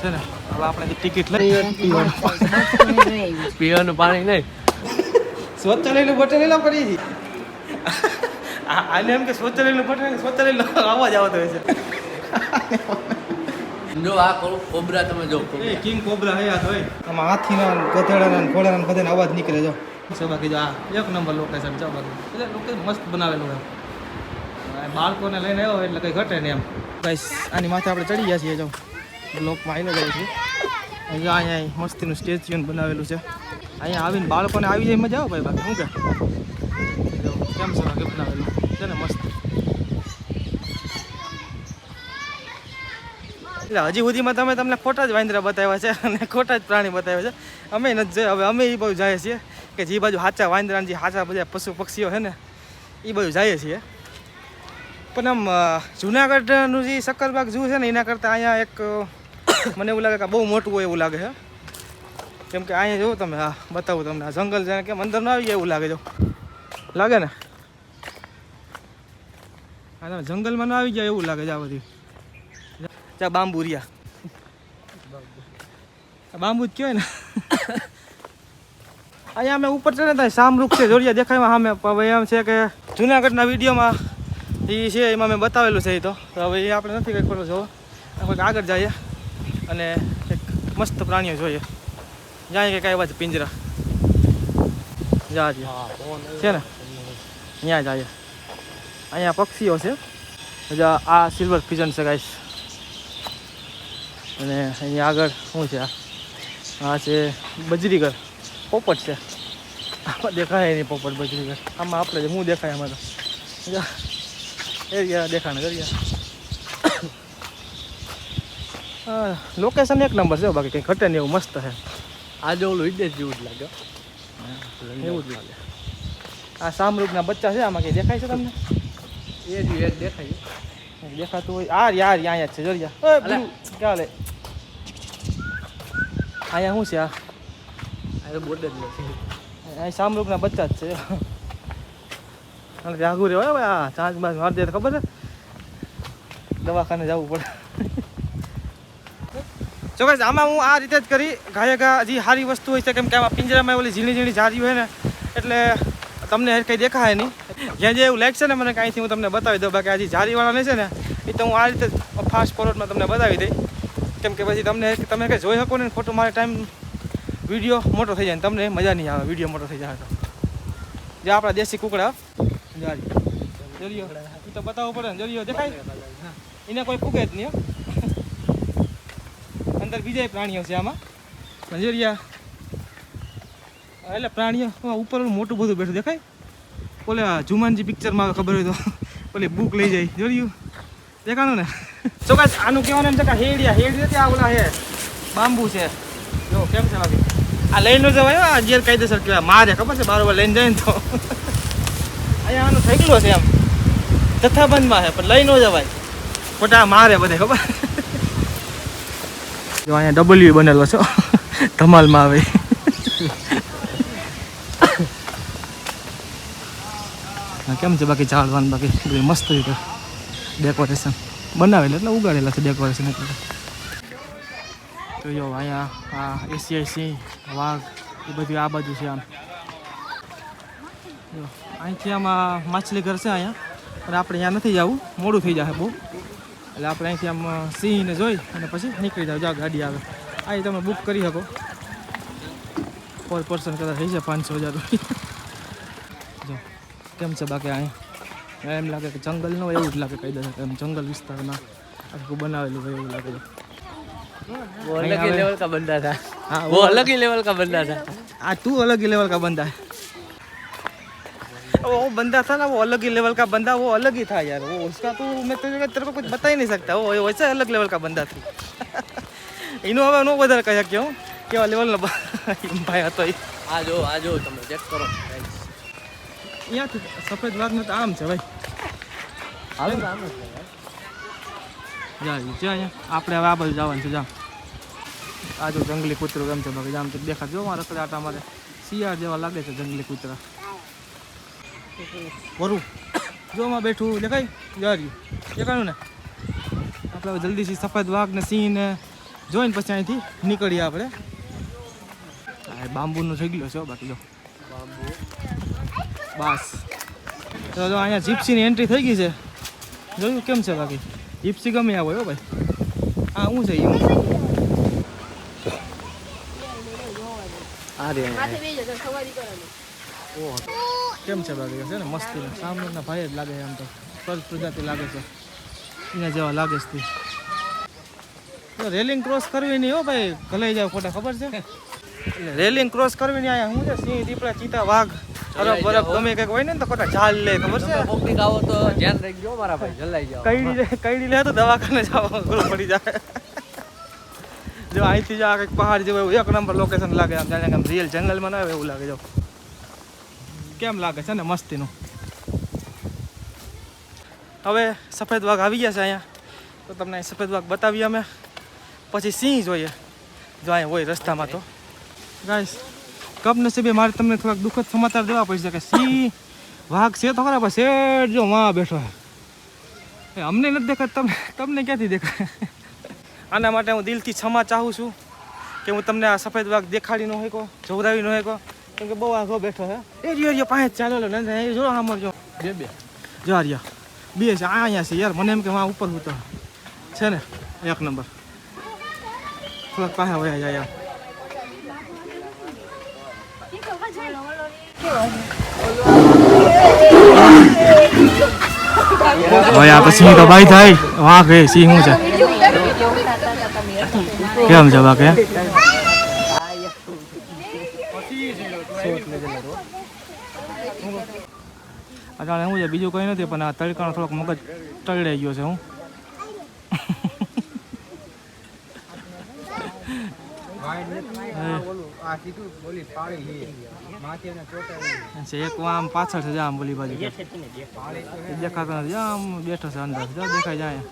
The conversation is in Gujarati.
છે ને હવે આપણે ટિકિટ લઈ પીવાનું પાણી નહીં શૌચાલયનું બટન એલા પડી આને એમ કે શૌચાલયનું બટન શૌચાલયનો અવાજ આવતો હોય છે. જો આ કોબરા તમે જો એ કિંગ કોબરા હે આ તો આમાં હાથીના ગધેડાના ઘોડાના બધાનો અવાજ નીકળે જો બાકી જો આ એક નંબર લોકેશન છે બાકી એટલે લોકેશન મસ્ત બનાવેલું છે. બાળકોને લઈને આવ્યો એટલે કંઈ ઘટે નહીં એમ ગાઈસ આની માથે આપણે ચડી ગયા છીએ જો બ્લોકમાં આવીને જાય છે. અહીંયા મસ્તીનું સ્ટેચ્યુ બનાવેલું છે. અહીંયા આવીને બાળકોને આવી જાય મજા આવે ભાઈ બાકી શું કે કેમ છે બાકી બનાવેલું છે ને મસ્ત. એટલે હજી સુધીમાં તમને ખોટા જ વાંદરા બતાવ્યા છે અને ખોટા જ પ્રાણી બતાવ્યા છે. અમે નથી જોયા. હવે અમે એ બાજુ જઈએ છીએ કે જે બાજુ સાચા વાંદરા જે સાચા બધા પશુ પક્ષીઓ છે ને એ બાજુ જઈએ છીએ. પણ આમ જુનાગઢનું જે સક્કરબાગ ઝૂ છે ને એના કરતાં અહીંયા એક મને એવું લાગે કે બહુ મોટું હોય એવું લાગે છે. કેમ કે અહીંયા જોવો તમે હા બતાવું તમને આ જંગલ છે કેમ અંદર ન આવી જાય એવું લાગે જો લાગે ને હા તમે જંગલમાં ન આવી જાય એવું લાગે છે. આ બધી ત્યાં બાંબુ રહ્યા બાંબુ જ કહેવાય ને. અહીંયા અમે ઉપર ચડે ત્યાં શામરૂખ છે જોડિયા દેખાયમાં સામે. હવે એમ છે કે જુનાગઢના વિડીયોમાં એ છે એમાં મેં બતાવેલું છે. એ તો હવે એ આપણે નથી કંઈક ખોટો જોવો આપણે આગળ જઈએ અને એક મસ્ત પ્રાણીઓ જોઈએ જાય કે કાંઈ વાત પિંજરા જા છે ને ત્યાં જઈએ. અહીંયા પક્ષીઓ છે આ સિલ્વર પિજન છે ગાઈસ. અને અહીંયા આગળ શું છે આ છે બજરીગર પોપટ છે. આમાં દેખાય નહીં પોપટ બજરીગર આમાં આપણે હું દેખાય આમાં તો એરિયા દેખાણે એરિયા. લોકેશન એક નંબર છે બાકી કંઈ ઘટે નહીં એવું મસ્ત છે. આજે ઓલું વિદેશ જેવું જ લાગે એવું જ લાગે. આ શામરૂખના બચ્ચા છે આમાં કંઈ દેખાય છે તમને? એ જ દેખાય દેખાતું હોય આ યાર અહીંયા જ છે જરિયા ક્યાં લે અહીંયા શું છે આ બોર્ડર નથી અહીં શામરૂખના બચ્ચા જ છે. અને જાગું રે હોય આ ચાંચ બાજ મારી દે ખબર છે દવાખાને જવું પડે. ચોક્કસ આમાં હું આ રીતે જ કરી ગાયકા જે સારી વસ્તુ હોય છે કેમ કે આમાં પિંજરામાં ઓલી ઝીણી ઝીણી જારી હોય ને એટલે તમને કંઈ દેખાય નહીં. જ્યાં જે એવું લાગશે ને મને કાંઈથી હું તમને બતાવી દઉં. બાકી આ જે જારીવાળા નહીં છે ને એ તો હું આ રીતે ફાસ્ટ ફોરવર્ડમાં તમને બતાવી દઈ કેમ કે પછી તમે કંઈ જોઈ શકો ને ખોટું મારે ટાઈમ વિડીયો મોટો થઈ જાય ને તમને મજા નહીં આવે વિડીયો મોટો થઈ જાય તો. જે આપણા દેશી કુકડા જારી જરિયો એ તો બતાવવો પડે ને જરિયો દેખાય એને કોઈ ફૂગે જ નહીં. અંદર બીજા પ્રાણીઓ છે આમાં જરિયા એટલે પ્રાણીઓ ઉપર મોટું બધું બેઠું દેખાય. ઓલે જુમાનજી પિક્ચરમાં ખબર હોય તો ઓલી બુક લઈ જાય જોયું દેખાણું ને. ચોક્કસ આનું કહેવાનું એમ છે કે હેડી નથી આ ઓલા હે બાંબુ છે જો કેમ છે બાકી આ લઈને જવાય આ ગેરકાયદેસર કહેવાય મારે ખબર છે બારોબર લઈને જાય ને તો અહીંયા આનું થઈ ગયું છે એમ જથ્થાબંધમાં છે પણ લઈ ન જવાય ખોટા મારે બધે ખબર. જો અહીંયા ડબલ્યુ બનેલો છો ધમાલમાં આવે. કેમ છે બાકી ઝાડવાન બાકી બધું મસ્ત રીતે ડેકોરેશન બનાવેલું એટલે ઉગાડેલા છે ડેકોરેશન એટલે. તો જો અહીંયા આ એશિયાઈ સિંહ વાઘ એ બધું આ બાજુ છે આમ જો અહીંથી આમાં માછલી ઘર છે અહીંયા અને આપણે અહીંયા નથી જવું મોડું થઈ જાય બહુ એટલે આપણે અહીંથી આમ સિંહને જોઈ અને પછી નીકળી જાવ. જાઓ ગાડી આવે અહીં તમે બુક કરી શકો પર પર્સન કદાચ થઈ જાય 500,000 રૂપિયા. જો કેમ છે બાકી અહીંયા એમ લાગે કે જંગલ ન હોય એવું જ લાગે કહી દે એમ જંગલ વિસ્તારમાં આખું બનાવેલું હોય એવું લાગે. वो अलग ही लेवल का बंदा था हाँ वो अलग ही लेवल का बंदा था. हाँ तू अलग ही लेवल का बंदा है. वो बंदा था ना वो अलग ही लेवल का बंदा वो अलग ही था यार वो उसका तो मैं तेरे को कुछ बता ही नहीं सकता वो वैसे अलग लेवल का बंदा था. इन्हों હવે નો વધારે કહી શક્યો હું કેવા લેવલનો ભાઈ હતો એ. આ જો તમે ચેક કરો અહીંયાથી સફેદ વાઘનો તો આમ છે ભાઈ હાલો જા અહીંયા આપણે હવે આ બાજુ જવાનું છે જામ. આ જો જંગલી કૂતરું કેમ છે બાકી જામ તો દેખાડ જો મારા રખડાટા મારે શિયાળ જેવા લાગે છે જંગલી કૂતરા. વરું જોમાં બેઠું દેખાય જાર્યું દેખાયું ને આપણે જલ્દીથી સફેદ વાઘ ને સિંહ ને જોઈને પછી અહીંથી નીકળીએ આપણે. આ બાંબુનો જગલો છે બાકી જો બસ. તો જો અહીંયા જીપ્સીની એન્ટ્રી થઈ ગઈ છે. જોયું કેમ છે બાકી જીપ્સી ગમે આવો હો ભાઈ. હા શું છે એવું આ રે કેમ છે બાકી છે ને મસ્તી સામના ભાઈ જ લાગે છે આમ તો ફર્સ્ટ પ્રજાતિ લાગે છે એના જેવા લાગે છે. રેલિંગ ક્રોસ કરવી નહીં હો ભાઈ ગલાઈ જાવ ખોટા ખબર છે. રેલિંગ ક્રોસ કરવી નહીં અહીંયા શું છે સિંહ દીપડા ચીતા વાઘ બરફ બરફ ગમે કંઈક હોય ને તો ખોટા ઝાલ લે ખબર છે. પબ્લિક આવો તો ધ્યાન રાખજો મારા ભાઈ જલાઈ જાવ. કઈડી લે તો દવાખાને જવા પડી જાય. જો અહીંથી જો આ કંઈક પહાડ જેવું એવું એક નંબર લોકેશન લાગે આમ જાણે આમ રિયલ જંગલમાં ના આવે એવું લાગે. જો કેમ લાગે છે ને મસ્તીનું. હવે સફેદ વાઘ આવી ગયા છે અહીંયા તો તમને સફેદ વાઘ બતાવીએ અમે. પછી સિંહ જોઈએ જો અહીંયા હોય રસ્તામાં. તો ગાઈસ કમનસીબે મારે તમને થોડાક દુઃખદ સમાચાર દેવા પડશે કે સિંહ વાઘ છે તો ખરા પણ શેઠ જો માં બેઠો છે. અમને નથી દેખાત તમને ક્યાંથી દેખાય. આના માટે હું દિલથી ક્ષમા ચાહું છું કે હું તમને આ સફેદ વાઘ દેખાડી ન હોય જોવરાવી ન હોય કેમ કે બહુ આઘો બેઠો છે. એ રહ્યો પાંચ ચાલો લો ને જો આમ જો બે જો આ રહ્યા બે છે અહીંયા છે યાર. મને એમ કે વાં ઉપર હું તો છે ને એક નંબર થોડાક પાસે વયા જાય. ભાઈ આ તો સિંહ તો ભાઈ થાય વાઘ રે સિંહ શું છે કેમ છે બાકી અટાણે શું છે બીજું કંઈ નથી પણ આ તડકાનો થોડોક મગજ ટળાઈ ગયો છે. હું એક આમ પાછળ છે આમ બોલી બાજુ દેખાતો નથી આમ બેઠો છે અંદર દેખાય જાય.